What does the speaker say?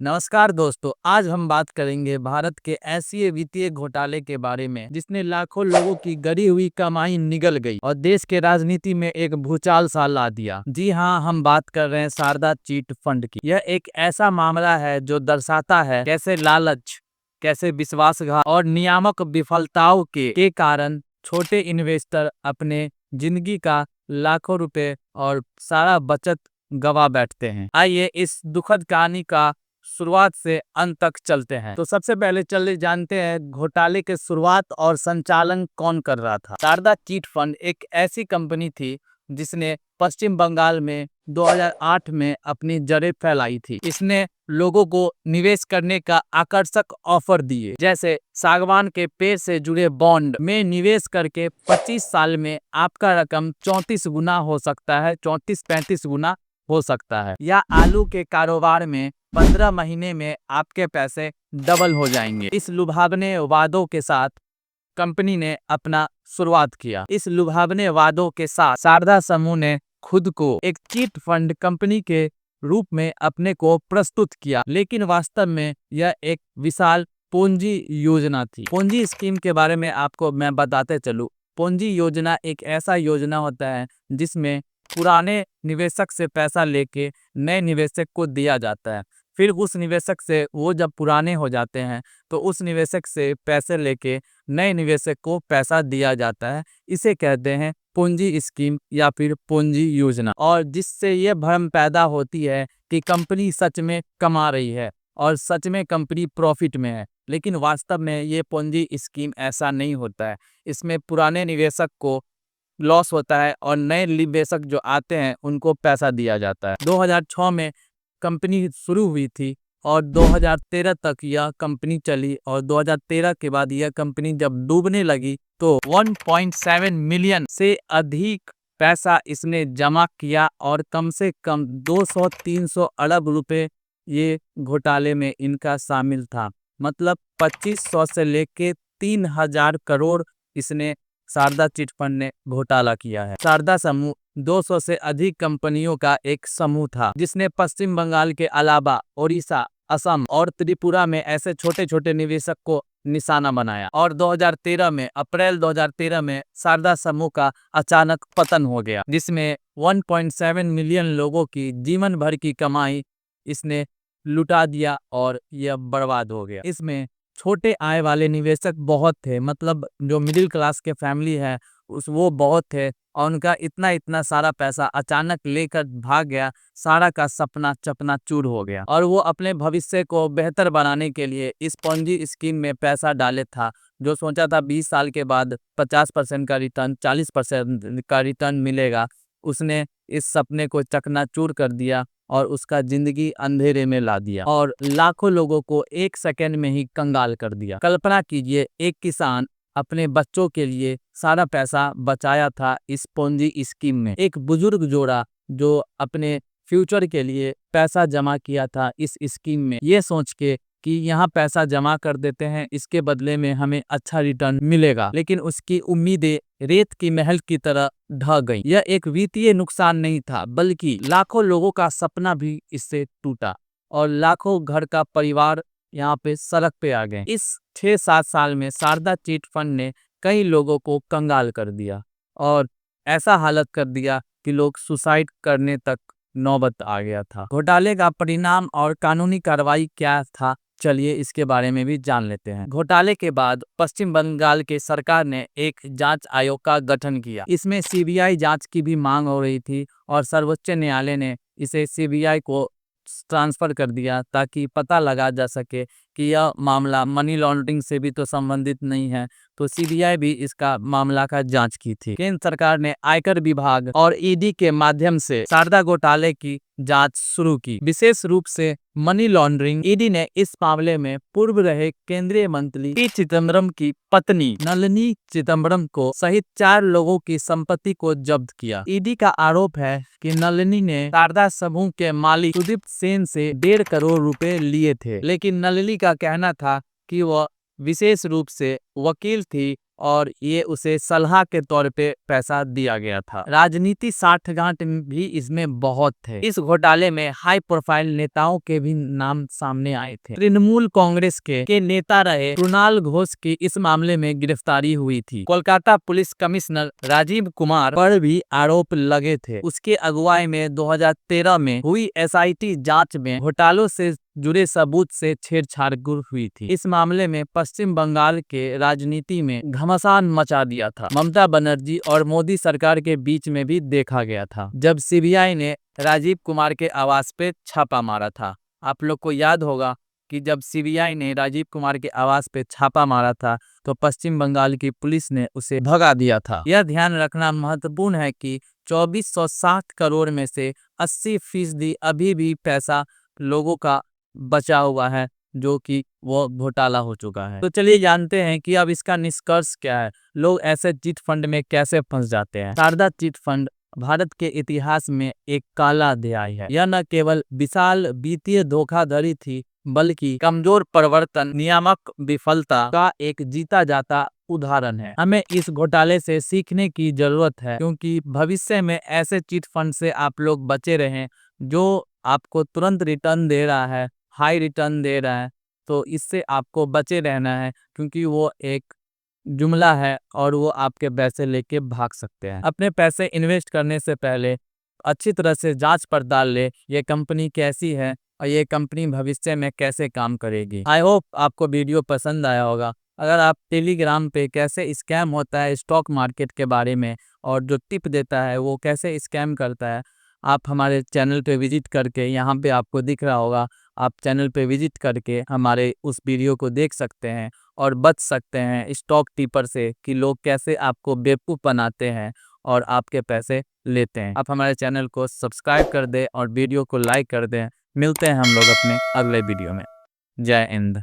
नमस्कार दोस्तों, आज हम बात करेंगे भारत के ऐसे वित्तीय घोटाले के बारे में जिसने लाखों लोगों की गड़ी हुई कमाई निगल गई और देश के राजनीति में एक भूचाल सा ला दिया। जी हाँ, हम बात कर रहे हैं शारदा चिट फंड की। यह एक ऐसा मामला है जो दर्शाता है कैसे लालच, कैसे विश्वासघात और नियामक विफलताओं के कारण छोटे इन्वेस्टर अपने जिंदगी का लाखों रुपए और सारा बचत गवा बैठते हैं। आइए इस दुखद कहानी का शुरुआत से अंत तक चलते हैं। तो सबसे पहले चलिए जानते हैं घोटाले के शुरुआत और संचालन कौन कर रहा था। शारदा चिट फंड एक ऐसी कंपनी थी जिसने पश्चिम बंगाल में 2008 में अपनी जड़ें फैलाई थी। इसने लोगों को निवेश करने का आकर्षक ऑफर दिए, जैसे सागवान के पेड़ से जुड़े बॉन्ड में निवेश करके 25 साल में आपका रकम 34 गुना हो सकता है, 34-35 गुना हो सकता है, या आलू के कारोबार में 15 महीने में आपके पैसे डबल हो जाएंगे। इस लुभावने वादों के साथ कंपनी ने अपना शुरुआत किया। इस लुभावने वादों के साथ शारदा समूह ने खुद को एक चिट फंड कंपनी के रूप में अपने को प्रस्तुत किया, लेकिन वास्तव में यह एक विशाल पूंजी योजना थी। पूंजी स्कीम के बारे में आपको मैं बताते चलूं। पूंजी योजना एक ऐसा योजना होता है जिसमें पुराने निवेशक से पैसा लेके नए निवेशक को दिया जाता है। फिर उस निवेशक से, वो जब पुराने हो जाते हैं तो उस निवेशक से पैसे लेके नए निवेशक को पैसा दिया जाता है। इसे कहते हैं पूंजी स्कीम या फिर पूंजी योजना। और जिससे ये भ्रम पैदा होती है कि कंपनी सच में कमा रही है और सच में कंपनी प्रॉफिट में है, लेकिन वास्तव में ये पूंजी स्कीम ऐसा नहीं होता है। इसमें पुराने निवेशक को लॉस होता है और नए निवेशक जो आते हैं उनको पैसा दिया जाता है। 2006 में कंपनी शुरू हुई थी और 2013 तक यह कंपनी चली, और 2013 के बाद यह कंपनी जब डूबने लगी तो 1.7 मिलियन से अधिक पैसा इसने जमा किया और कम से कम 200-300 अरब रुपए ये घोटाले में इनका शामिल था। मतलब 2500 से लेके 3000 करोड़ इसने शारदा चिट फंड ने घोटाला किया है। शारदा समूह 200 से अधिक कंपनियों का एक समूह था जिसने पश्चिम बंगाल के अलावा ओडिशा, असम और त्रिपुरा में ऐसे छोटे छोटे निवेशक को निशाना बनाया। और 2013 में, अप्रैल 2013 में शारदा समूह का अचानक पतन हो गया, जिसमें 1.7 मिलियन लोगों की जीवन भर की कमाई इसने लुटा दिया और यह बर्बाद हो गया। इसमें छोटे आय वाले निवेशक बहुत थे, मतलब जो मिडिल क्लास के फैमिली है वो बहुत थे, और उनका इतना सारा पैसा अचानक लेकर भाग गया। सारा का सपना चकनाचूर हो गया और वो अपने भविष्य को बेहतर बनाने के लिए इस पूंजी स्कीम में पैसा डाले था। जो सोचा था 20 साल के बाद 50% का रिटर्न, 40% का रिटर्न मिलेगा, उसने इस सपने को चकनाचूर कर दिया और उसका जिंदगी अंधेरे में ला दिया और लाखों लोगों को एक सेकंड में ही कंगाल कर दिया। कल्पना कीजिए, एक किसान अपने बच्चों के लिए सारा पैसा बचाया था इस पूंजी स्कीम में। एक बुजुर्ग जोड़ा जो अपने फ्यूचर के लिए पैसा जमा किया था इस स्कीम में, ये सोच के कि यहाँ पैसा जमा कर देते हैं, इसके बदले में हमें अच्छा रिटर्न मिलेगा, लेकिन उसकी उम्मीदें रेत की महल की तरह ढह गई। यह एक वित्तीय नुकसान नहीं था, बल्कि लाखों लोगों का सपना भी इससे टूटा और लाखों घर का परिवार यहाँ पे सड़क पे आ गए। इस 6-7 साल में शारदा चिट फंड ने कई लोगों को कंगाल कर दिया और ऐसा हालत कर दिया कि लोग सुसाइड करने तक नौबत आ गया था। घोटाले का परिणाम और कानूनी कार्रवाई क्या था, चलिए इसके बारे में भी जान लेते हैं। घोटाले के बाद पश्चिम बंगाल के सरकार ने एक जांच आयोग का गठन किया। इसमें सीबीआई जांच की भी मांग हो रही थी और सर्वोच्च न्यायालय ने इसे सीबीआई को ट्रांसफर कर दिया ताकि पता लगा जा सके कि यह मामला मनी लॉन्ड्रिंग से भी तो संबंधित नहीं है। तो सीबीआई भी इसका मामला का जांच की थी। केंद्र सरकार ने आयकर विभाग और ईडी के माध्यम से शारदा घोटाले की जांच शुरू की, विशेष रूप से मनी लॉन्ड्रिंग। ईडी ने इस मामले में पूर्व रहे केंद्रीय मंत्री पी चिदम्बरम की पत्नी नलिनी चिदम्बरम को सहित 4 लोगों की संपत्ति को जब्त किया। ईडी का आरोप है कि नलिनी ने शारदा समूह के मालिक सुदीप सेन से 1.5 करोड़ रुपए लिए थे, लेकिन नलिनी का कहना था कि वह विशेष रूप से वकील थी और ये उसे सलाह के तौर पे पैसा दिया गया था। राजनीति साठगांठ भी इसमें बहुत थे। इस घोटाले में हाई प्रोफाइल नेताओं के भी नाम सामने आए थे। तृणमूल कांग्रेस के नेता रहे कृणाल घोष की इस मामले में गिरफ्तारी हुई थी। कोलकाता पुलिस कमिश्नर राजीव कुमार पर भी आरोप लगे थे। उसके अगुवाई में 2013 में हुई SIT जांच में घोटालों से जुड़े सबूत से छेड़छाड़ हुई थी। इस मामले में पश्चिम बंगाल के राजनीति में घमासान मचा दिया था। ममता बनर्जी और मोदी सरकार के बीच में भी देखा गया था, जब CBI ने राजीव कुमार के आवास पे छापा मारा था। आप लोग को याद होगा कि जब CBI ने राजीव कुमार के आवास पे छापा मारा था तो पश्चिम बंगाल की पुलिस ने उसे भगा दिया था। यह ध्यान रखना महत्वपूर्ण है कि 2460 करोड़ में से 80% अभी भी पैसा लोगों का बचा हुआ है, जो कि वो घोटाला हो चुका है। तो चलिए जानते हैं कि अब इसका निष्कर्ष क्या है, लोग ऐसे चिट फंड में कैसे फंस जाते हैं। शारदा चिट फंड भारत के इतिहास में एक काला अध्याय है। यह न केवल विशाल वित्तीय धोखाधड़ी थी, बल्कि कमजोर प्रवर्तन नियामक विफलता का एक जीता जाता उदाहरण है। हमें इस घोटाले से सीखने की जरूरत है, क्योंकि भविष्य में ऐसे चिट फंड से आप लोग बचे रहें जो आपको तुरंत रिटर्न दे रहा है, हाई रिटर्न दे रहा है। तो इससे आपको बचे रहना है, क्योंकि वो एक जुमला है और वो आपके पैसे लेके भाग सकते हैं। अपने पैसे इन्वेस्ट करने से पहले अच्छी तरह से जांच पड़ताल ले, ये कंपनी कैसी है और ये कंपनी भविष्य में कैसे काम करेगी। आई होप आपको वीडियो पसंद आया होगा। अगर आप टेलीग्राम पे कैसे स्कैम होता है स्टॉक मार्केट के बारे में और जो टिप देता है वो कैसे स्कैम करता है, आप हमारे चैनल पे विजिट करके, यहाँ पे आपको दिख रहा होगा, आप चैनल पे विजिट करके हमारे उस वीडियो को देख सकते हैं और बच सकते हैं स्टॉक टिपर से कि लोग कैसे आपको बेवकूफ़ बनाते हैं और आपके पैसे लेते हैं। आप हमारे चैनल को सब्सक्राइब कर दें और वीडियो को लाइक कर दें। मिलते हैं हम लोग अपने अगले वीडियो में। जय हिंद।